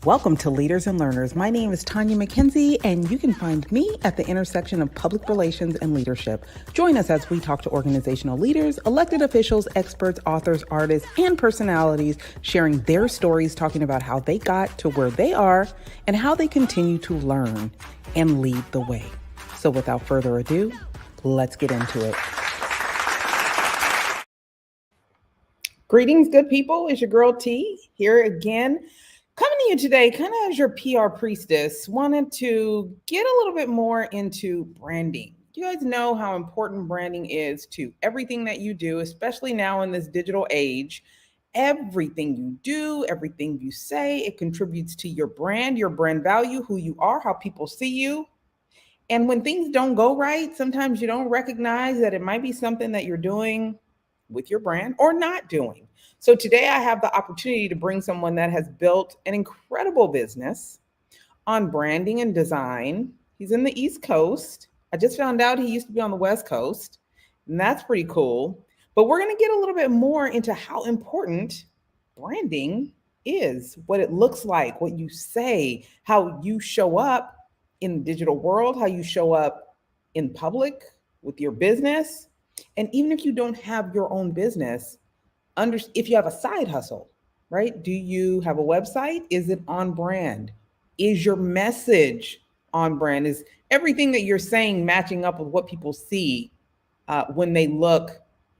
Welcome to Leaders and Learners. My name is Tanya McKenzie, and you can find me at the intersection of public relations and leadership. Join us as we talk to organizational leaders, elected officials, experts, authors, artists, and personalities, sharing their stories, talking about how they got to where they are and how they continue to learn and lead the way. So without further ado, let's get into it. Greetings, good people. It's your girl T here again. Coming to you today, kind of as your PR priestess, wanted to get a little bit more into branding. You guys know how important branding is to everything that you do, especially now in this digital age. Everything you do, everything you say, it contributes to your brand value, who you are, how people see you. And when things don't go right, sometimes you don't recognize that it might be something that you're doing with your brand or not doing. So today I have the opportunity to bring someone that has built an incredible business on branding and design. He's in the East Coast. I just found out he used to be on the West Coast, and that's pretty cool. But we're going to get a little bit more into how important branding is, what it looks like, what you say, how you show up in the digital world, how you show up in public with your business. And even if you don't have your own business, if you have a side hustle, right? Do you have a website? Is it on brand? Is your message on brand? Is everything that you're saying matching up with what people see when they look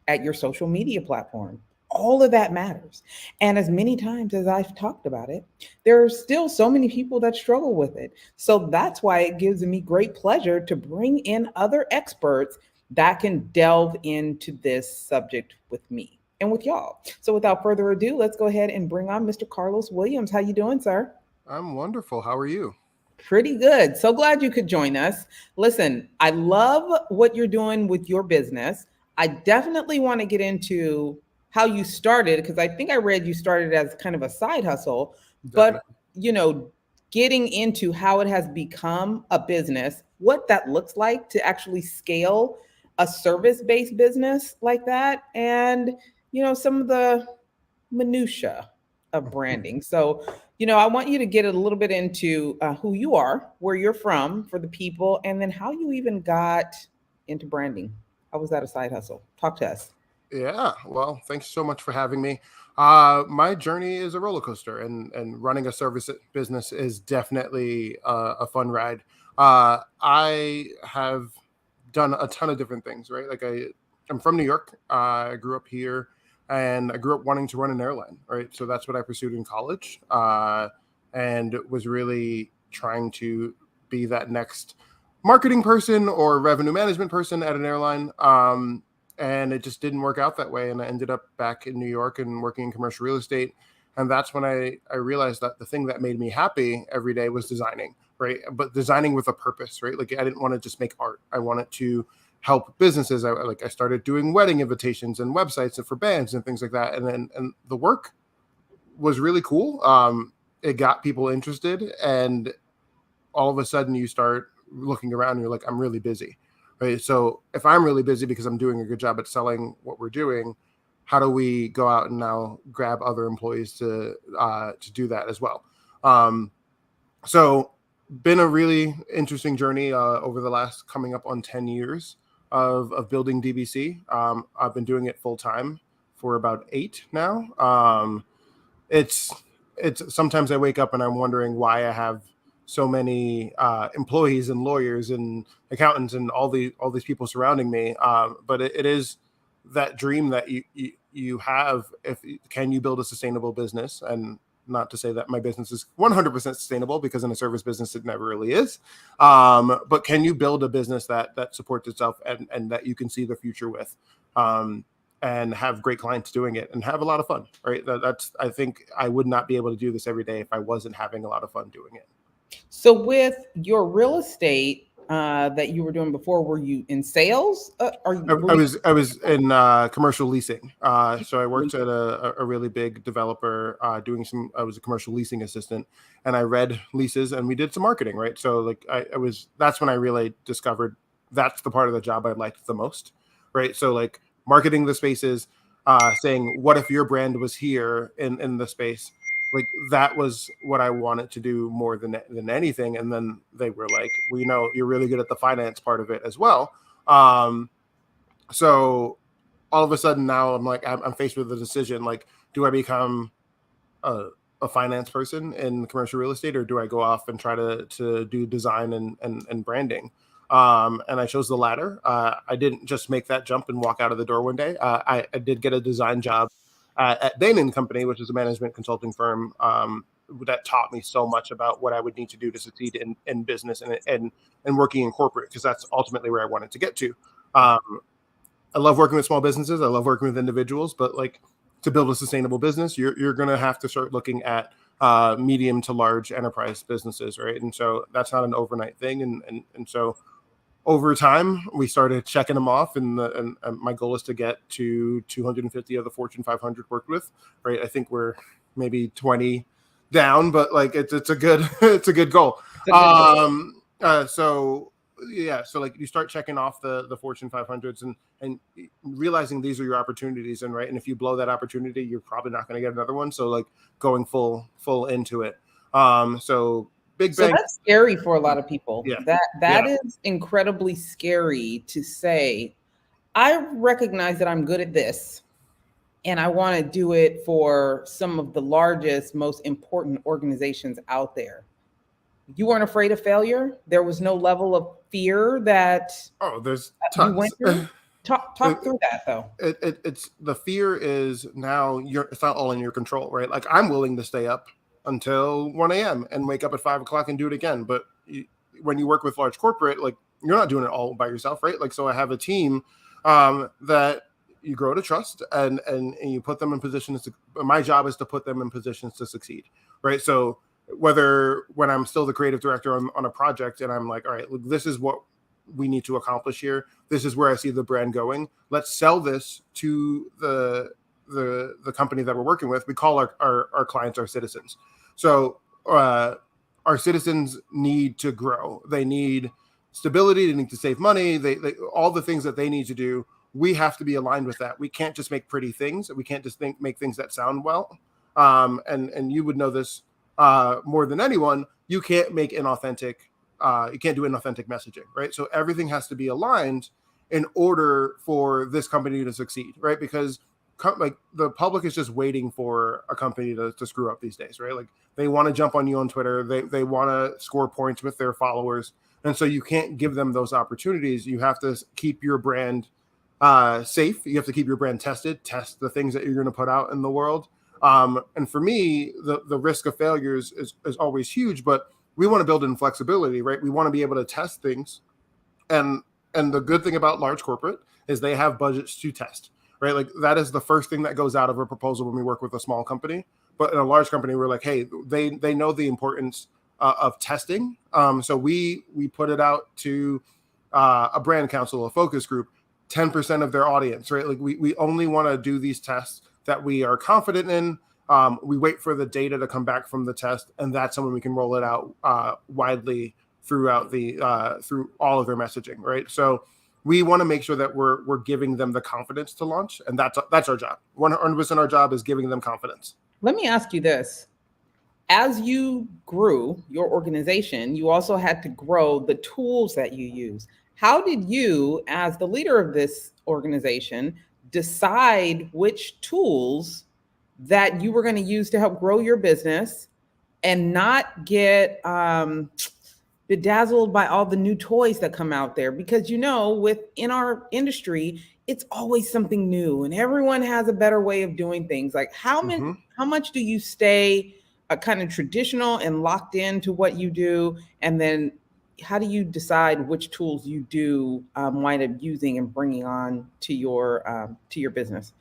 at your social media platform? All of that matters. And as many times as I've talked about it, there are still so many people that struggle with it. So that's why it gives me great pleasure to bring in other experts that can delve into this subject with me and with y'all. So without further ado, let's go ahead and bring on Mr. Carlos Williams. How you doing, sir? I'm wonderful. How are you? Pretty good. So glad you could join us. Listen, I love what you're doing with your business. I definitely want to get into how you started, because I think I read you started as kind of a side hustle, but Definitely. getting into how it has become a business, what that looks like to actually scale a service-based business like that, and some of the minutia of branding. So, I want you to get a little bit into who you are, where you're from for the people, and then how you even got into branding. How was that a side hustle? Talk to us. Yeah. Well, thanks so much for having me. My journey is a roller coaster, and running a service business is definitely a fun ride. I have done a ton of different things, right? I'm from New York. I grew up here, and I grew up wanting to run an airline, right? So that's what I pursued in college, and was really trying to be that next marketing person or revenue management person at an airline. And it just didn't work out that way. And I ended up back in New York and working in commercial real estate. And that's when I realized that the thing that made me happy every day was designing, right? But designing with a purpose, right? Like I didn't want to just make art. I wanted to help businesses. I started doing wedding invitations and websites and for bands and things like that. And the work was really cool. It got people interested, and all of a sudden you start looking around and you're like, I'm really busy. Right. So if I'm really busy because I'm doing a good job at selling what we're doing, how do we go out and now grab other employees to do that as well? So been a really interesting journey over the last coming up on 10 years of building DBC. I've been doing it full time for about 8 now. It's sometimes I wake up and I'm wondering why I have so many employees and lawyers and accountants and all these people surrounding me. But it is that dream that you have. Can you build a sustainable business? And not to say that my business is 100% sustainable, because in a service business it never really is. But can you build a business that supports itself and that you can see the future with? And have great clients doing it and have a lot of fun, right? I think I would not be able to do this every day if I wasn't having a lot of fun doing it. So with your real estate that you were doing before, were you in sales? I was in commercial leasing. So I worked at a really big developer doing I was a commercial leasing assistant, and I read leases and we did some marketing, right? So like that's when I really discovered that's the part of the job I liked the most, right? So like marketing the spaces, saying, what if your brand was here in the space? like that was what I wanted to do more than anything. And then they were like, well, you're really good at the finance part of it as well. So all of a sudden now I'm faced with the decision, like, do I become a, a finance person in commercial real estate, or do I go off and try to do design and branding? And I chose the latter. I didn't just make that jump and walk out of the door one day. I did get a design job at Bain & Company, which is a management consulting firm, that taught me so much about what I would need to do to succeed in business and working in corporate, because that's ultimately where I wanted to get to. Um, I love working with small businesses. I love working with individuals, but like, to build a sustainable business, you're going to have to start looking at medium to large enterprise businesses, right? And so that's not an overnight thing. And so over time, we started checking them off, and my goal is to get to 250 of the Fortune 500 worked with, right? I think we're maybe 20 down, but like it's a good it's a good goal. So yeah, so like you start checking off the Fortune 500s and realizing these are your opportunities, and right, and if you blow that opportunity, you're probably not going to get another one. So like going full into it. So big So bang. that's scary for a lot of people. Yeah. That is incredibly scary to say. I recognize that I'm good at this, and I want to do it for some of the largest, most important organizations out there. You weren't afraid of failure. There was no level of fear that There's you tons. went through. Talk through that though. It's the fear is now it's not all in your control, right? Like I'm willing to stay up until 1 a.m. and wake up at 5 o'clock and do it again. But when you work with large corporate, like you're not doing it all by yourself, right? Like, so I have a team that you grow to trust, and you put them in positions to, my job is to put them in positions to succeed, right? So whether when I'm still the creative director on a project and I'm like, all right, look, this is what we need to accomplish here. This is where I see the brand going. Let's sell this to the company that we're working with. We call our clients our citizens. So our citizens need to grow. They need stability. They need to save money. They all the things that they need to do. We have to be aligned with that. We can't just make pretty things. We can't just make things that sound well. And you would know this more than anyone. You can't make inauthentic. You can't do inauthentic messaging, right? So everything has to be aligned in order for this company to succeed, right? Because like the public is just waiting for a company to screw up these days, right? Like they want to jump on you on Twitter. They want to score points with their followers. And so you can't give them those opportunities. You have to keep your brand safe. You have to keep your brand tested, test the things that you're going to put out in the world. And for me, the risk of failures is always huge, but we want to build in flexibility, right? We want to be able to test things. And the good thing about large corporate is they have budgets to test, right? Like that is the first thing that goes out of a proposal when we work with a small company. But in a large company, we're like, hey, they know the importance of testing. So we put it out to a brand council, a focus group, 10% of their audience, right? Like we only want to do these tests that we are confident in. We wait for the data to come back from the test, and that's when we can roll it out widely throughout through all of their messaging, right? So we want to make sure that we're giving them the confidence to launch, and that's our job. 100% our job is giving them confidence. Let me ask you this. As you grew your organization, you also had to grow the tools that you use. How did you, as the leader of this organization, decide which tools that you were going to use to help grow your business and not get bedazzled by all the new toys that come out there? Because within our industry, it's always something new and everyone has a better way of doing things. Like how much do you stay kind of traditional and locked into what you do? And then how do you decide which tools you do wind up using and bringing on to your business?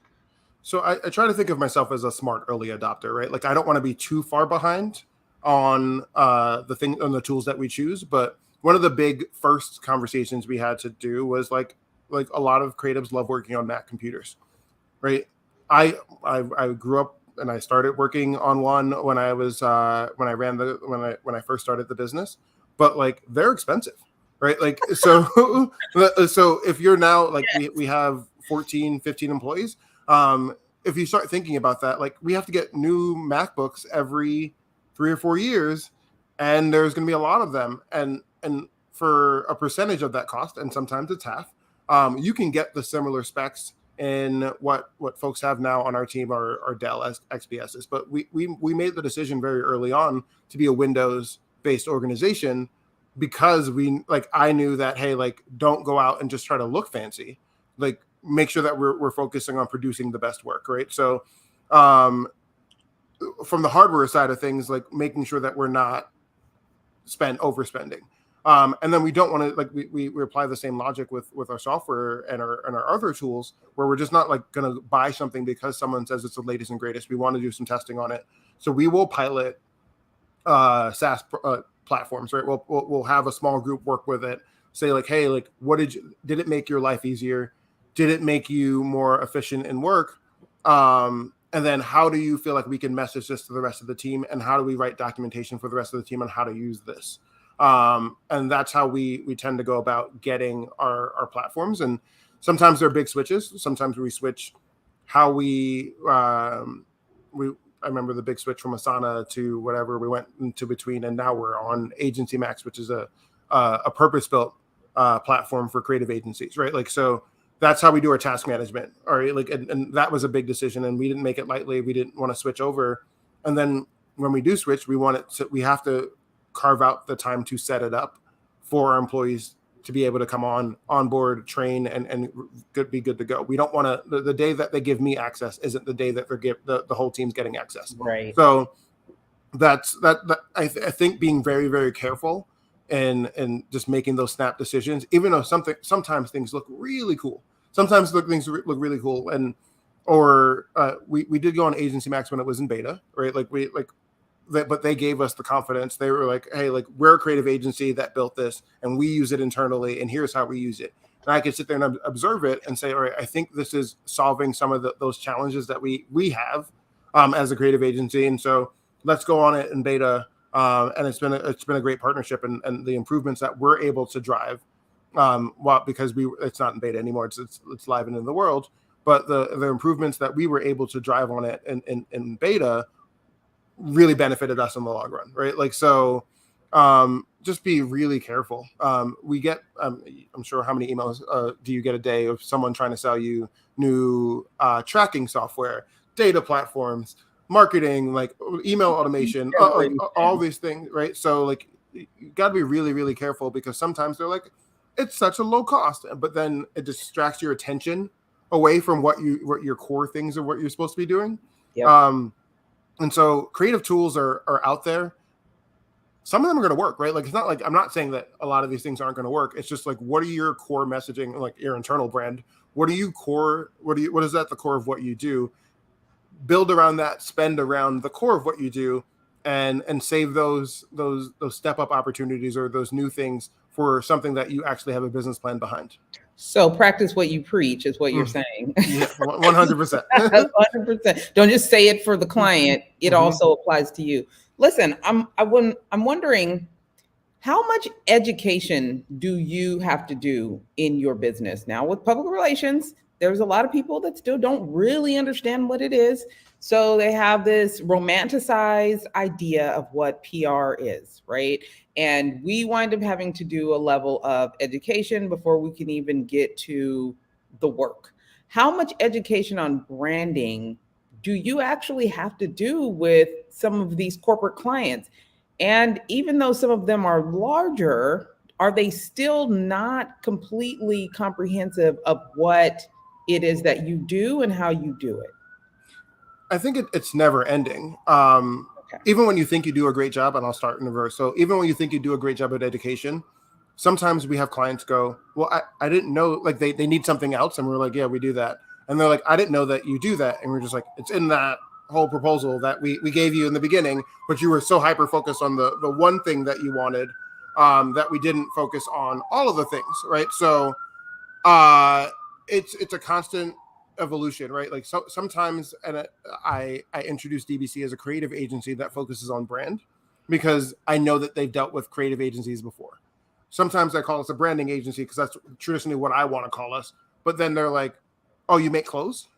So I try to think of myself as a smart early adopter, right? Like I don't want to be too far behind on the tools that we choose. But one of the big first conversations we had to do was like a lot of creatives love working on Mac computers, right? I grew up and I started working on one when I was when I first started the business, but like they're expensive, right? Like so so if you're now like we have 14, 15 employees. if you start thinking about that, like we have to get new MacBooks every 3 or 4 years, and there's going to be a lot of them, and for a percentage of that cost, and sometimes it's half, you can get the similar specs in what folks have now on our team are Dell XPSs. But we made the decision very early on to be a Windows based organization, because I knew that, hey, like, don't go out and just try to look fancy, like make sure that we're focusing on producing the best work, right? So from the hardware side of things, like making sure that we're not overspending. And then we don't want to, like, we apply the same logic with our software and our other tools, where we're just not like going to buy something because someone says it's the latest and greatest. We want to do some testing on it. So we will pilot SaaS platforms, right? We'll have a small group work with it, say like, hey, like, did it make your life easier? Did it make you more efficient in work? And then how do you feel like we can message this to the rest of the team? And how do we write documentation for the rest of the team on how to use this? And that's how we tend to go about getting our platforms. And sometimes they're big switches. Sometimes we switch how I remember the big switch from Asana to whatever we went into between, and now we're on Agency Max, which is a purpose-built platform for creative agencies, right? Like, so that's how we do our task management. All right, like, and that was a big decision, and we didn't make it lightly. We didn't want to switch over, and then when we do switch, we have to carve out the time to set it up for our employees to be able to come on board, train, and be good to go. We don't want to, the day that they give me access isn't the day that the whole team's getting access. Right. So that's I think being very, very careful and just making those snap decisions, even though sometimes things look really cool. Sometimes things look really cool. We did go on Agency Max when it was in beta, right? But they gave us the confidence. They were like, hey, like, we're a creative agency that built this and we use it internally, and here's how we use it. And I could sit there and observe it and say, all right, I think this is solving some of those challenges that we have as a creative agency. And so let's go on it in beta. And it's been a great partnership, and the improvements that we're able to drive, because it's not in beta anymore, it's live and in the world. But the improvements that we were able to drive on it in beta really benefited us in the long run, right? Like, so just be really careful. We get, I'm sure, how many emails do you get a day of someone trying to sell you new tracking software, data platforms, marketing, like email automation, all these things, right? So like, you got to be really, really careful, because sometimes they're like, it's such a low cost, but then it distracts your attention away from what your core things are, what you're supposed to be doing. Yep. And so creative tools are out there. Some of them are going to work, right? Like, it's not like, I'm not saying that a lot of these things aren't going to work. It's just like, what are your core messaging, like your internal brand? What is that the core of what you do? Build around that, spend around the core of what you do, and save those step up opportunities or those new things for something that you actually have a business plan behind. So practice what you preach is what you're saying. Yeah, 100%. 100%. Don't just say it for the client. It also applies to you. Listen, I'm wondering, how much education do you have to do in your business? Now, with public relations, there's a lot of people that still don't really understand what it is. So they have this romanticized idea of what PR is, right? And we wind up having to do a level of education before we can even get to the work. How much education on branding do you actually have to do with some of these corporate clients? And even though some of them are larger, are they still not completely comprehensive of what it is that you do and how you do it? I think it's never ending. Even when you think you do a great job, and I'll start in reverse. So even when you think you do a great job at education, sometimes we have clients go, well, I didn't know, like they need something else. And we're like, yeah, we do that. And they're like, I didn't know that you do that. And we're just like, it's in that whole proposal that we gave you in the beginning, but you were so hyper focused on the one thing that you wanted, that we didn't focus on all of the things, right? So it's a constant evolution, right? Like, so sometimes, and I introduce DBC as a creative agency that focuses on brand, because I know that they've dealt with creative agencies before. Sometimes I call us a branding agency because that's traditionally what I want to call us. But then they're like, oh, you make clothes?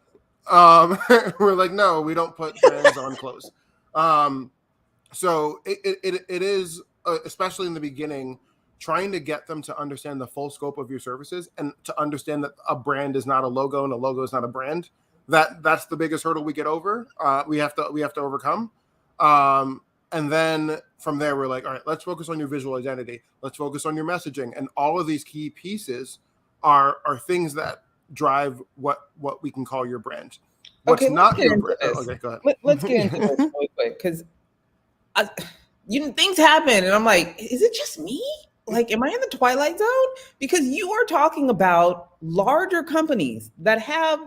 We're like, no, we don't put brands on clothes. So it is, especially in the beginning, trying to get them to understand the full scope of your services and to understand that a brand is not a logo and a logo is not a brand. That's the biggest hurdle we get over. We have to overcome. And then from there, we're like, all right, let's focus on your visual identity. Let's focus on your messaging. And all of these key pieces are things that drive what we can call your brand. What's Okay, let's not get your into brand? this. Okay, go ahead. Let's get into this really quick because things happen, and I'm like, is it just me? Like, am I in the twilight zone? Because you are talking about larger companies that have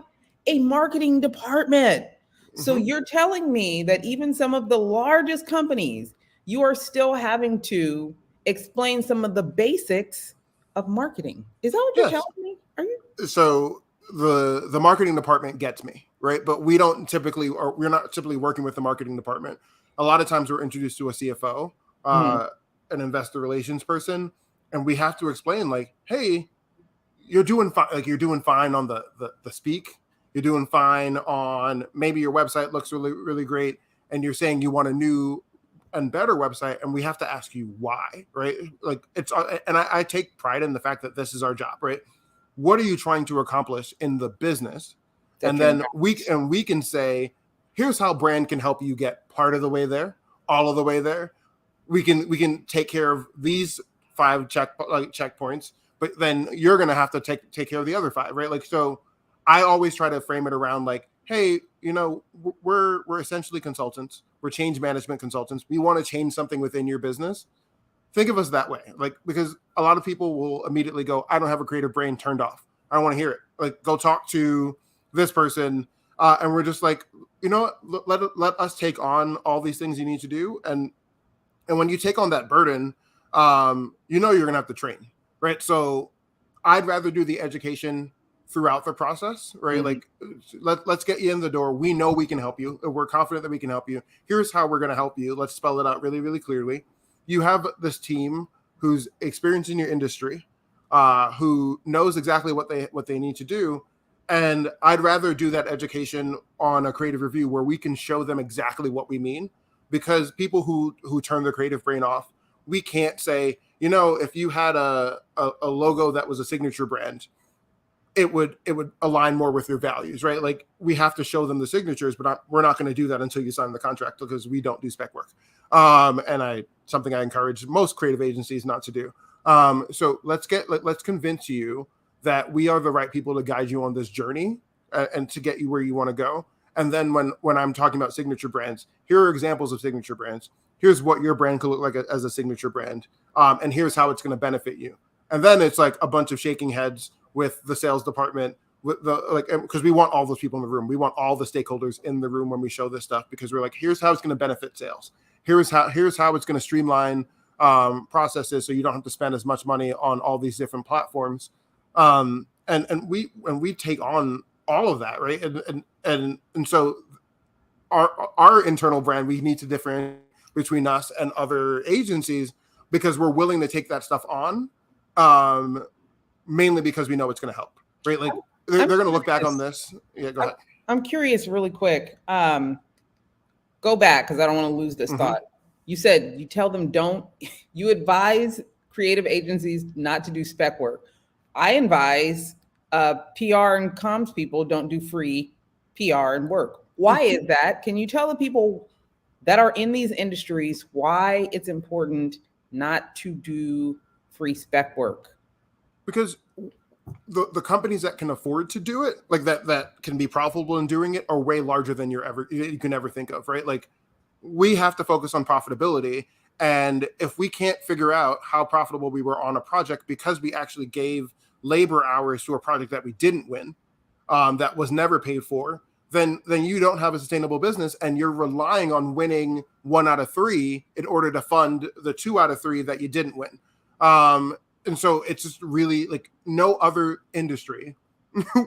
a marketing department. So you're telling me that even some of the largest companies, you are still having to explain some of the basics of marketing. Is that what you're Yes. telling me? Are you? So the marketing department gets me, right? But we're not typically working with the marketing department. A lot of times we're introduced to a CFO, an investor relations person, and we have to explain like, hey, you're doing fine. Like you're doing fine on the speak. You're doing fine on maybe your website looks really, really great. And you're saying you want a new and better website. And we have to ask you why, right? Like and I take pride in the fact that this is our job, right? What are you trying to accomplish in the business? And then we can say, here's how brand can help you get part of the way there, all of the way there. We can take care of these 5 checkpoints, but then you're going to have to take care of the other 5, right? Like, so I always try to frame it around like, hey, we're essentially consultants. We're change management consultants. We want to change something within your business. Think of us that way. Like, because a lot of people will immediately go, I don't have a creative brain, turned off. I don't want to hear it. Like, go talk to this person. And we're just like, let us take on all these things you need to do. And when you take on that burden, you're going to have to train, right? So I'd rather do the education throughout the process, right? Like, let's get you in the door. We know we can help you. We're confident that we can help you. Here's how we're going to help you. Let's spell it out really, really clearly. You have this team who's experienced in your industry, who knows exactly what they need to do. And I'd rather do that education on a creative review where we can show them exactly what we mean, because people who turn their creative brain off, we can't say, if you had a logo that was a signature brand, it would align more with your values, right? Like, we have to show them the signatures, but we're not going to do that until you sign the contract, because we don't do spec work. And something I encourage most creative agencies not to do. So let's convince you that we are the right people to guide you on this journey and to get you where you want to go. And then when I'm talking about signature brands, here are examples of signature brands. Here's what your brand could look like as a signature brand. And here's how it's going to benefit you. And then it's like a bunch of shaking heads with the sales department, with because we want all those people in the room. We want all the stakeholders in the room when we show this stuff, because we're like, here's how it's going to benefit sales. Here's how it's going to streamline processes, so you don't have to spend as much money on all these different platforms. And we take on all of that, right? And so our internal brand, we need to differentiate between us and other agencies, because we're willing to take that stuff on, mainly because we know it's going to help, right? Like, they're going to look back on this. Yeah, go ahead. I'm curious really quick. Go back, because I don't want to lose this thought. You said you tell them you advise creative agencies not to do spec work. I advise PR and comms people don't do free PR and work. Why is that? Can you tell the people that are in these industries why it's important not to do free spec work? Because the companies that can afford to do it, like that can be profitable in doing it, are way larger than you can ever think of, right? Like, we have to focus on profitability. And if we can't figure out how profitable we were on a project because we actually gave labor hours to a project that we didn't win, that was never paid for, then you don't have a sustainable business, and you're relying on winning 1 out of 3 in order to fund the 2 out of 3 that you didn't win. And so it's just really, like, no other industry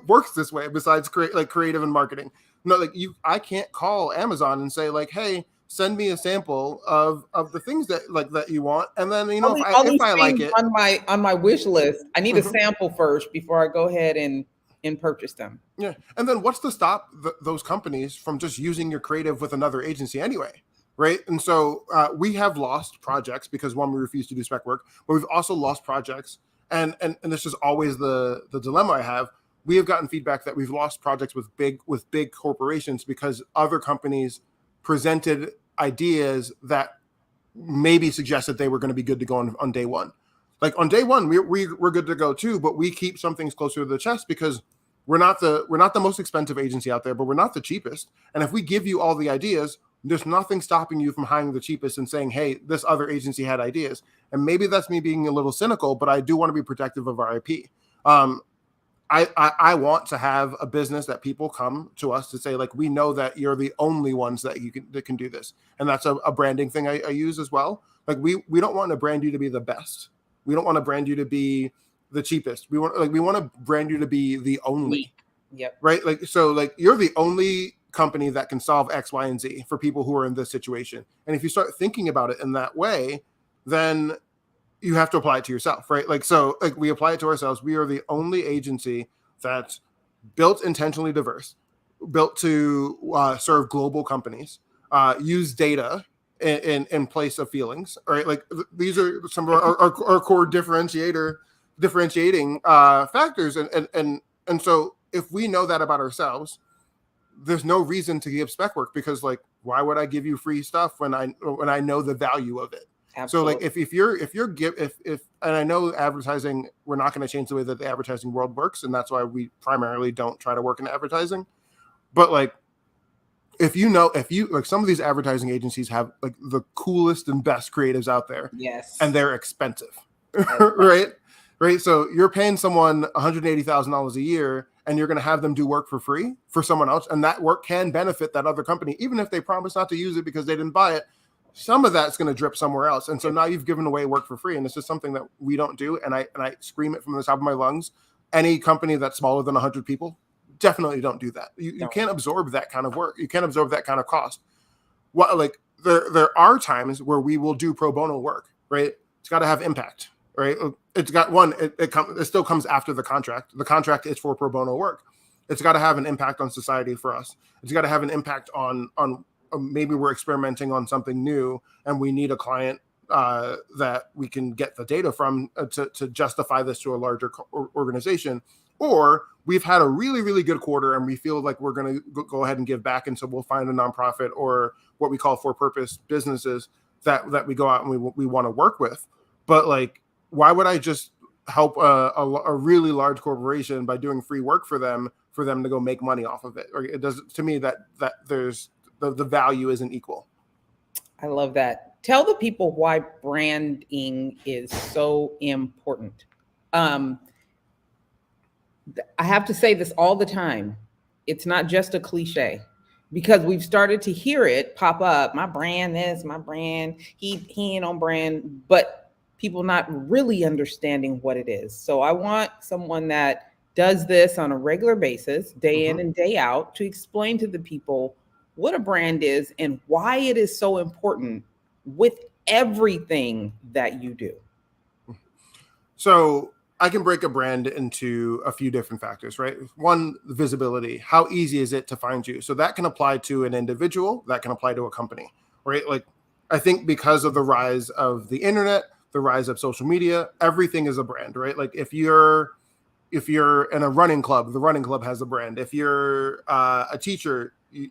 works this way besides creative and marketing. No, like, I can't call Amazon and say like, hey, send me a sample of the things that you want, and then if I like it on my wish list, I need a sample first before I go ahead and and purchase them. Yeah. And then what's to stop those companies from just using your creative with another agency anyway? Right. And so we have lost projects because one, we refuse to do spec work, but we've also lost projects. And this is always the dilemma I have. We have gotten feedback that we've lost projects with big corporations because other companies presented ideas that maybe suggested they were going to be good to go on day one. Like on day one, we're good to go too, but we keep some things closer to the chest because we're not the most expensive agency out there, but we're not the cheapest. And if we give you all the ideas, there's nothing stopping you from hiring the cheapest and saying, hey, this other agency had ideas. And maybe that's me being a little cynical, but I do want to be protective of our IP. I want to have a business that people come to us to say, like, we know that you're the only ones that can do this. And that's a branding thing I use as well. Like we don't want to brand you to be the best. We don't want to brand you to be the cheapest. We want to brand you to be the only. Yep. Right. Like, so like you're the only company that can solve X, Y, and Z for people who are in this situation. And if you start thinking about it in that way, then you have to apply it to yourself, right? Like, so like we apply it to ourselves. We are the only agency that's built intentionally diverse, built to serve global companies, use data in place of feelings, right? Like these are some of our core differentiating factors. And so if we know that about ourselves, there's no reason to give spec work because like, why would I give you free stuff when I know the value of it? Absolutely. So like if and I know advertising, we're not going to change the way that the advertising world works. And that's why we primarily don't try to work in advertising. But like, if you like some of these advertising agencies have like the coolest and best creatives out there. Yes. And they're expensive. Right. Right. So you're paying someone $180,000 a year and you're going to have them do work for free for someone else. And that work can benefit that other company, even if they promise not to use it because they didn't buy it. Some of that's going to drip somewhere else. And so now you've given away work for free. And this is something that we don't do. And I scream it from the top of my lungs. Any company that's smaller than 100 people, definitely don't do that. You can't absorb that kind of work. You can't absorb that kind of cost. What, like there are times where we will do pro bono work, right? It's got to have impact, right? It's got one, it still comes after the contract. The contract is for pro bono work. It's got to have an impact on society for us. It's got to have an impact on maybe we're experimenting on something new and we need a client that we can get the data from to justify this to a larger organization. Or we've had a really, really good quarter and we feel like we're going to go ahead and give back. And so we'll find a nonprofit or what we call for-purpose businesses that we go out and we want to work with. But like, why would I just help a really large corporation by doing free work for them to go make money off of it? Or it does, to me, that there's the value isn't equal. I love that. Tell the people why branding is so important. I have to say this all the time. It's not just a cliche because we've started to hear it pop up. My brand this, my brand, he ain't on brand, but people not really understanding what it is. So I want someone that does this on a regular basis, day in and day out, to explain to the people what a brand is and why it is so important with everything that you do. So I can break a brand into a few different factors, right? One, visibility. How easy is it to find you? So that can apply to an individual, that can apply to a company, right? Like, I think because of the rise of the internet, the rise of social media, everything is a brand, right? Like if you're in a running club, the running club has a brand. If you're a teacher, you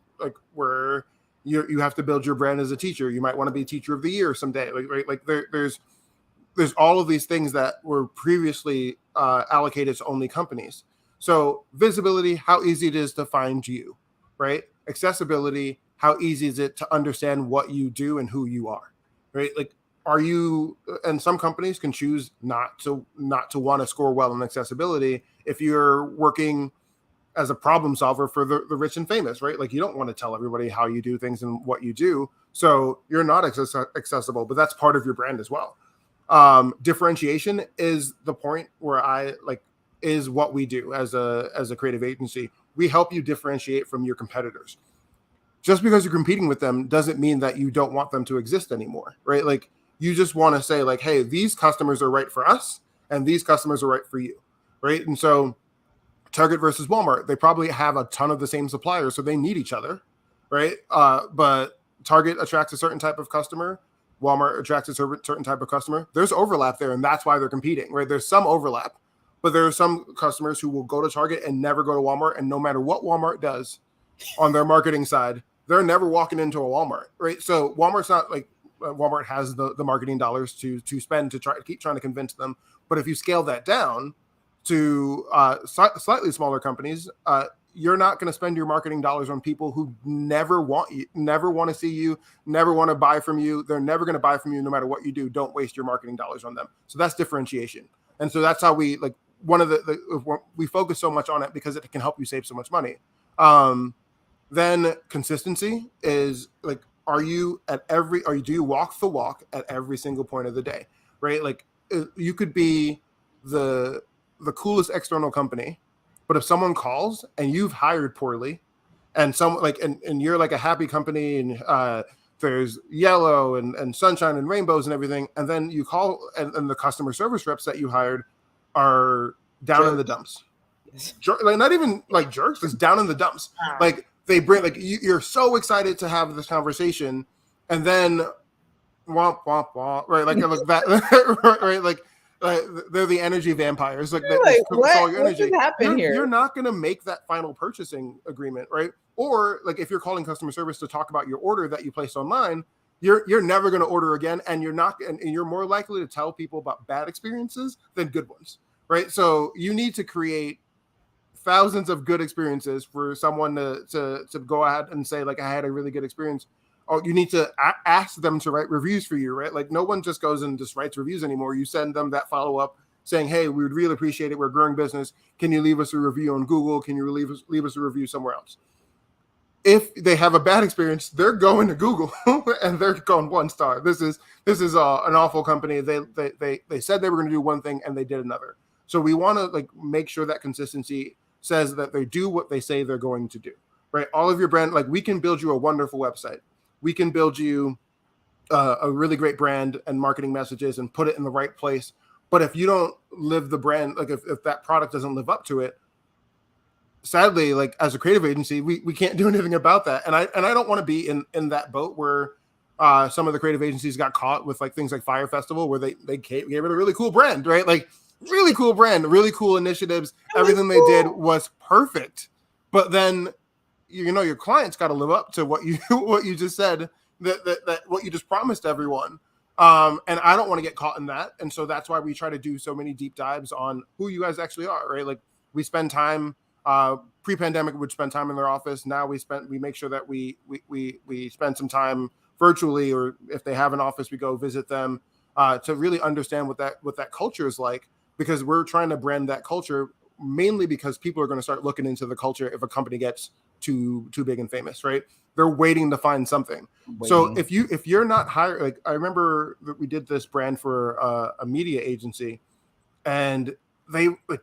have to build your brand as a teacher. You might want to be teacher of the year someday, right? Like there's all of these things that were previously allocated to only companies. So visibility, how easy it is to find you, right? Accessibility, how easy is it to understand what you do and who you are, right? Like, and some companies can choose not to want to score well in accessibility if you're working as a problem solver for the rich and famous, right? Like you don't want to tell everybody how you do things and what you do. So you're not accessible, but that's part of your brand as well. Differentiation is the point where is what we do as a creative agency. We help you differentiate from your competitors. Just because you're competing with them doesn't mean that you don't want them to exist anymore, right? Like you just want to say like, hey, these customers are right for us and these customers are right for you, right? And so Target versus Walmart, they probably have a ton of the same suppliers, so they need each other, right? But Target attracts a certain type of customer, Walmart attracts a certain type of customer. There's overlap there, and that's why they're competing, right? There's some overlap, but there are some customers who will go to Target and never go to Walmart, and no matter what Walmart does on their marketing side, they're never walking into a Walmart, right? So Walmart's not like Walmart has the marketing dollars to spend to keep trying to convince them. But if you scale that down to slightly smaller companies, you're not going to spend your marketing dollars on people who never want you, never want to see you, never want to buy from you. They're never going to buy from you no matter what you do. Don't waste your marketing dollars on them. So that's differentiation. And so that's how we like one of we focus so much on it because it can help you save so much money. Then consistency is like, do you walk the walk at every single point of the day, right? Like you could be the coolest external company, but if someone calls and you've hired poorly and and you're like a happy company and there's yellow and sunshine and rainbows and everything, and then you call and the customer service reps that you hired are down in the dumps. Yes. Like not even like jerks, it's down in the dumps. Like they bring like you're so excited to have this conversation, and then womp womp womp, right? Like that, right? Like they're the energy vampires. Like, all your energy. You're not going to make that final purchasing agreement, right? Or like if you're calling customer service to talk about your order that you placed online, you're never going to order again, and you're more likely to tell people about bad experiences than good ones, right? So you need to create thousands of good experiences for someone to go ahead and say like I had a really good experience. Oh, you need to ask them to write reviews for you, right? Like no one just goes and just writes reviews anymore. You send them that follow-up saying, hey, we would really appreciate it. We're a growing business. Can you leave us a review on Google? Can you leave us a review somewhere else? If they have a bad experience, they're going to Google and they're going 1 star. This is an awful company. They said they were going to do one thing and they did another. So we want to like make sure that consistency says that they do what they say they're going to do, right? All of your brand, like we can build you a wonderful website. We can build you a really great brand and marketing messages and put it in the right place. But if you don't live the brand, like if that product doesn't live up to it, sadly, like as a creative agency, we can't do anything about that. And I don't want to be in that boat where some of the creative agencies got caught with like things like Fire Festival where they gave it a really cool brand, right? Like really cool brand, really cool initiatives. Everything they did was perfect. But then your clients got to live up to what you just said, that what you just promised everyone. And I don't want to get caught in that. And so that's why we try to do so many deep dives on who you guys actually are, right? Like we spend time pre-pandemic, we would spend time in their office. Now we make sure that we spend some time virtually, or if they have an office, we go visit them to really understand what that culture is like, because we're trying to brand that culture mainly because people are going to start looking into the culture if a company gets too big and famous, right? They're waiting to find something. So if you're not hired, like I remember that we did this brand for a media agency, and they like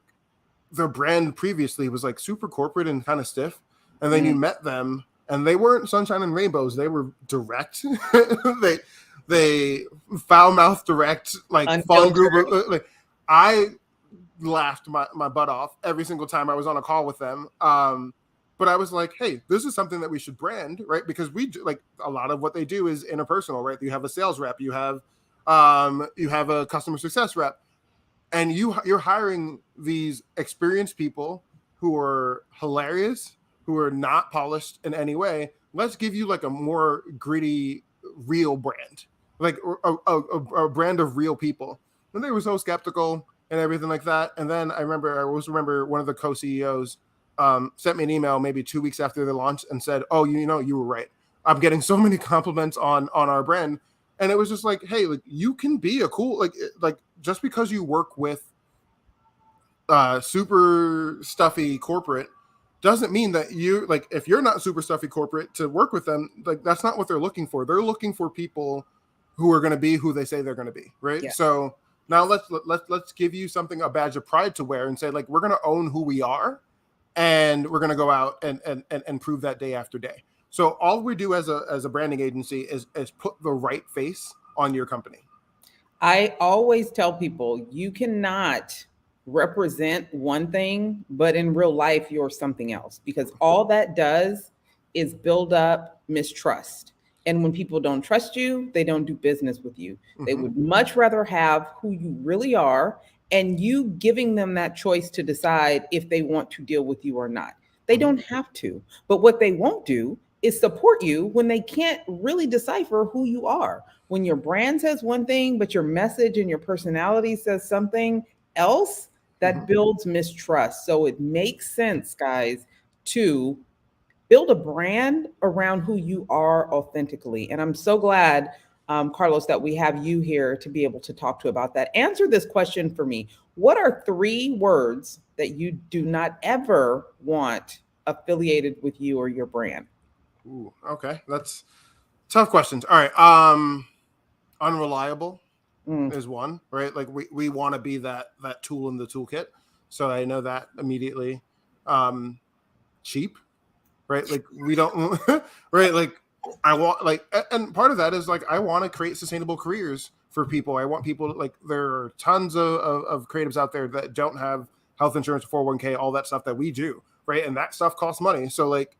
their brand previously was like super corporate and kind of stiff, and then you met them and they weren't sunshine and rainbows, they were direct. they foul mouth direct, like fun group. Like I laughed my butt off every single time I was on a call with them. But I was like, hey, this is something that we should brand, right? Because we do, like a lot of what they do is interpersonal, right? You have a sales rep, you have a customer success rep, and you're hiring these experienced people who are hilarious, who are not polished in any way. Let's give you like a more gritty, real brand, like a brand of real people. And they were so skeptical and everything like that. And then I always remember one of the co-CEOs sent me an email maybe 2 weeks after the launch and said, oh, you were right. I'm getting so many compliments on our brand. And it was just like, hey, like you can be a cool, like just because you work with super stuffy corporate doesn't mean that you, like, if you're not super stuffy corporate to work with them, like that's not what they're looking for. They're looking for people who are going to be who they say they're going to be, right? Yeah. So now let's give you something, a badge of pride to wear, and say like we're going to own who we are, and we're going to go out and prove that day after day. So all we do as a branding agency is put the right face on your company. I always tell people you cannot represent one thing, but in real life, you're something else, because all that does is build up mistrust. And when people don't trust you, they don't do business with you. They Hmm. would much rather have who you really are and you giving them that choice to decide if they want to deal with you or not. They Hmm. don't have to. But what they won't do is support you when they can't really decipher who you are. When your brand says one thing, but your message and your personality says something else, that Hmm. builds mistrust. So it makes sense, guys, to build a brand around who you are authentically. And I'm so glad, Carlos, that we have you here to be able to talk to about that. Answer this question for me. What are 3 words that you do not ever want affiliated with you or your brand? Ooh, okay, that's tough questions. All right. Unreliable Mm, is one, right? Like we want to be that tool in the toolkit. So I know that immediately. Um, cheap, right? Like we don't, right? Like I want and part of that is like I want to create sustainable careers for people. I want people like there are tons of creatives out there that don't have health insurance, 401k, all that stuff that we do, right? And that stuff costs money. So like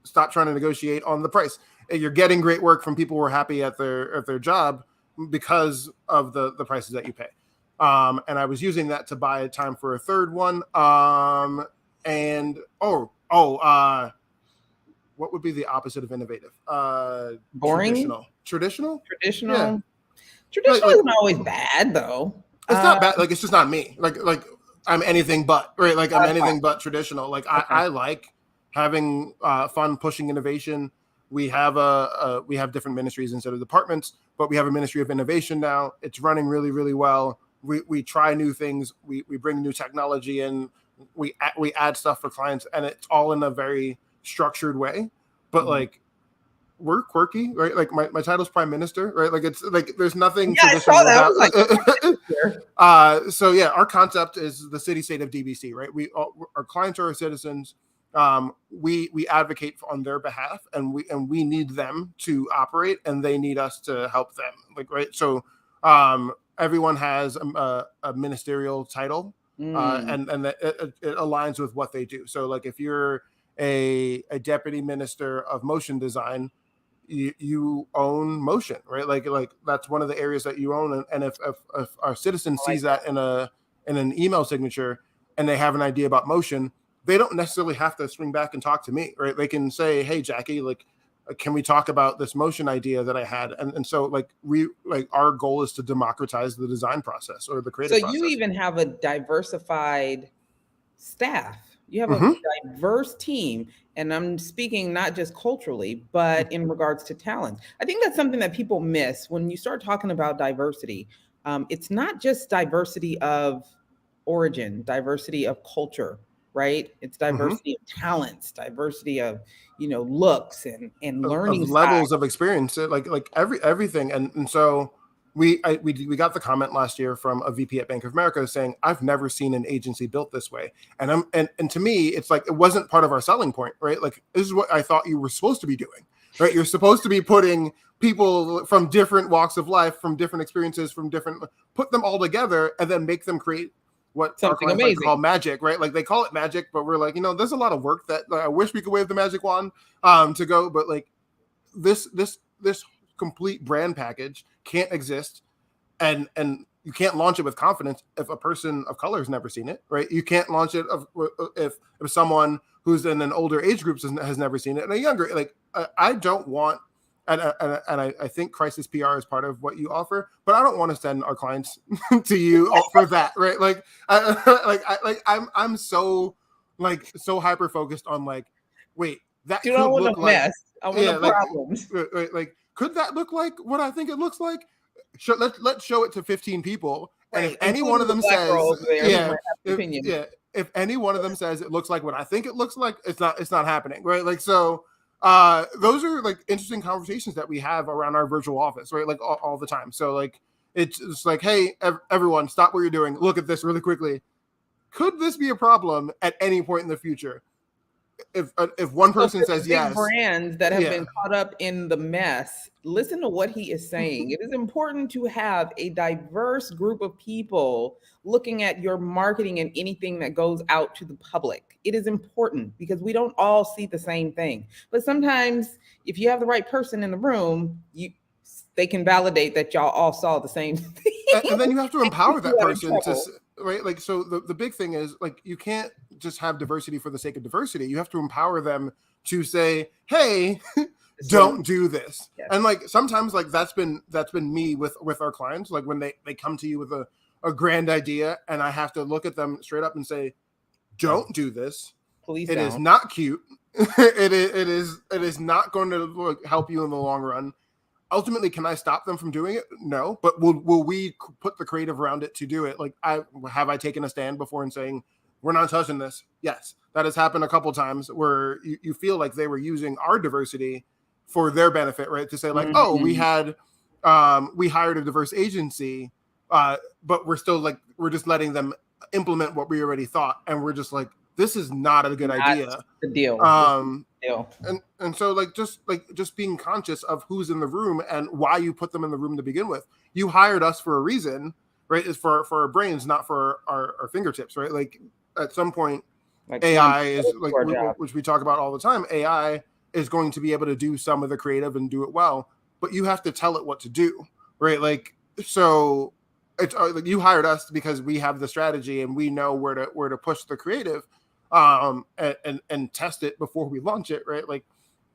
stop trying to negotiate on the price. You're getting great work from people who are happy at their job because of the prices that you pay. And I was using that to buy time for a third one. And what would be the opposite of innovative? boring, Traditional. Yeah, traditional. like Traditional like isn't always bad, though. it's not bad. Like it's just not me. Like I'm anything but right. Like I'm That's fine. anything but traditional. Like Okay. I like having fun, pushing innovation. We have different ministries instead of departments, but we have a ministry of innovation now. It's running really really well. We try new things. We bring new technology in. We add stuff for clients, and it's all in a very structured way. But Mhm. like we're quirky, right? Like my title's prime minister, right? Like it's like there's nothing Yeah, I saw traditional that. I about. was like, here. So yeah, our concept is the city state of DBC, right? Our clients are our citizens. We advocate on their behalf, and we need them to operate, and they need us to help them. Like right, so everyone has a ministerial title, Mm, and that it aligns with what they do. So like if you're a deputy minister of motion design, you own motion, right? Like that's one of the areas that you own. And if our citizen I like sees that. that in an email signature and they have an idea about motion, they don't necessarily have to swing back and talk to me, right? They can say, hey Jackie, like can we talk about this motion idea that I had? And so like our goal is to democratize the design process or the So creative you process. even have a diversified staff. You have a Hmm. diverse team. And I'm speaking not just culturally, but in regards to talent. I think that's something that people miss when you start talking about diversity. It's not just diversity of origin, diversity of culture, right? It's Hmm. diversity of talents, diversity of, looks and Of learning levels style. of experience, like everything. And so we got the comment last year from a VP at Bank of America saying, I've never seen an agency built this way. And to me, it's like it wasn't part of our selling point, right? Like this is what I thought you were supposed to be doing, right? You're supposed to be putting people from different walks of life, from different experiences, from different put them all together and then make them create what our Something clients like to call amazing. magic, right? Like they call it magic, but we're like, there's a lot of work that I wish we could wave the magic wand to go, but like this complete brand package can't exist, and you can't launch it with confidence if a person of color has never seen it, right? You can't launch it if someone who's in an older age group has never seen it, and a younger, like I don't want. And I think crisis PR is part of what you offer, but I don't want to send our clients to you for that, right? I'm so so hyper focused on like, wait, that You don't could want no look like, mess. I want no yeah, like problems. could that look like what I think it looks like? Let's show it to 15 people, and if Right. any one Including of the them black girl says, over there who yeah, might have an opinion. yeah, if any one of them says it looks like what I think it looks like, it's not happening, right? Like so. Those are like interesting conversations that we have around our virtual office, right? Like all the time. So like it's like, hey, everyone, stop what you're doing. Look at this really quickly. Could this be a problem at any point in the future? if one So person for the says big yes, brands that have yeah, been caught up in the mess, listen to what he is saying. It is important to have a diverse group of people looking at your marketing and anything that goes out to the public. It is important because we don't all see the same thing. But sometimes if you have the right person in the room, they can validate that y'all all saw the same thing. and then you have to And keep empower you that out of person to trouble. right. Like, so the big thing is, like, you can't just have diversity for the sake of diversity. You have to empower them to say, hey, This one, don't do this. yes, And like sometimes, like, that's been me with our clients, like when they come to you with a grand idea, and I have to look at them straight up and say, don't do this. please It is don't. not cute. It is not going to help you in the long run. Ultimately, can I stop them from doing it? No, but will we put the creative around it to do it? Like, I taken a stand before and saying, we're not touching this? Yes, that has happened a couple times where you feel like they were using our diversity for their benefit, right? To say like, oh, we Mhm. hired a diverse agency, but we're just letting them implement what we already thought, and we're just like, this is not a good Not idea. the deal. This is Um, the deal. and so just being conscious of who's in the room and why you put them in the room to begin with. You hired us for a reason, right? Is for our brains, not for our fingertips, right? Like, at some point, Like, come on, AI is let's like, do our job. which we talk about all the time. AI is going to be able to do some of the creative and do it well, but you have to tell it what to do, right? Like, so it's like, you hired us because we have the strategy and we know where to push the creative, and test it before we launch it, right? Like,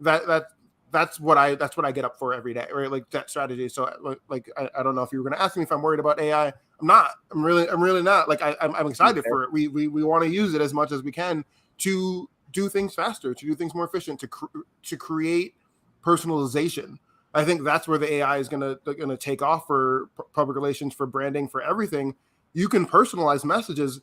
that's what I get up for every day, right? Like, that strategy. So like, I don't know if you were going to ask me if I'm worried about AI. I'm not. I'm really not. Like, I'm excited for it. We want to use it as much as we can to do things faster, to do things more efficient, to create personalization. I think that's where the AI is gonna take off for public relations, for branding, for everything. You can personalize messages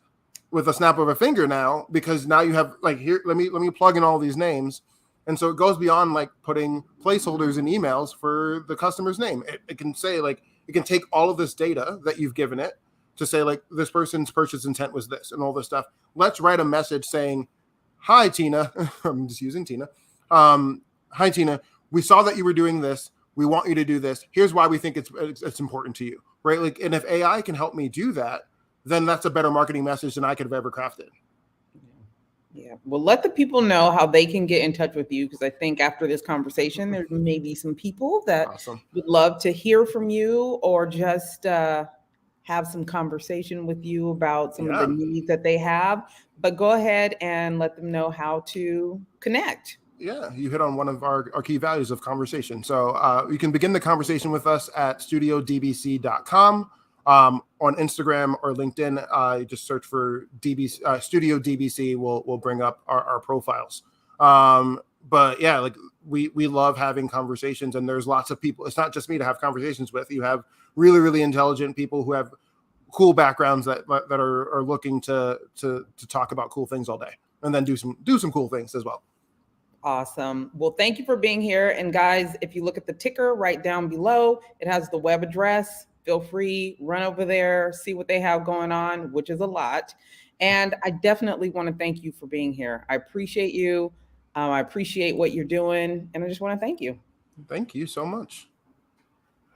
with a snap of a finger now, because now you have, like, here, let me plug in all these names. And so it goes beyond like putting placeholders in emails for the customer's name. It can say, like, it can take all of this data that you've given it to say, like, this person's purchase intent was this and all this stuff. Let's write a message saying, hi, Tina. I'm just using Tina. Hi, Tina. We saw that you were doing this. We want you to do this. Here's why we think it's important to you, right? Like, and if AI can help me do that, then that's a better marketing message than I could have ever crafted. Yeah. Well, let the people know how they can get in touch with you, because I think after this conversation, there may be some people that Awesome. would love to hear from you, or just have some conversation with you about some of the Yeah. needs that they have. But go ahead and let them know how to connect. Yeah, you hit on one of our key values of conversation. So you can begin the conversation with us at studiodbc.com. On Instagram or LinkedIn, you just search for DBC, Studio DBC. We'll bring up our profiles. But yeah, like, we love having conversations, and there's lots of people. It's not just me to have conversations with. You have really, really intelligent people who have cool backgrounds that are looking to talk about cool things all day, and then do some cool things as well. Awesome. Well, thank you for being here. And guys, if you look at the ticker right down below, it has the web address. Feel free, run over there, see what they have going on, which is a lot. And I definitely want to thank you for being here. I appreciate you. I appreciate what you're doing. And I just want to thank you. Thank you so much.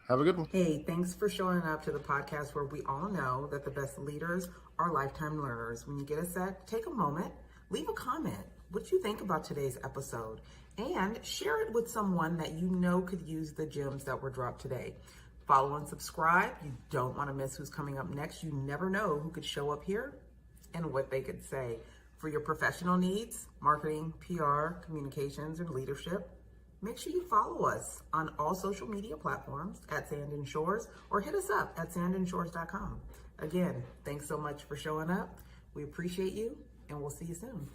Have a good one. Hey, thanks for showing up to the podcast where we all know that the best leaders are lifetime learners. When you get a sec, take a moment, leave a comment. What you think about today's episode, and share it with someone that you know could use the gems that were dropped today. Follow and subscribe. You don't want to miss who's coming up next. You never know who could show up here and what they could say. For your professional needs, marketing, PR, communications, and leadership, make sure you follow us on all social media platforms at Sand and Shores, or hit us up at sandandshores.com. Again, thanks so much for showing up. We appreciate you, and we'll see you soon.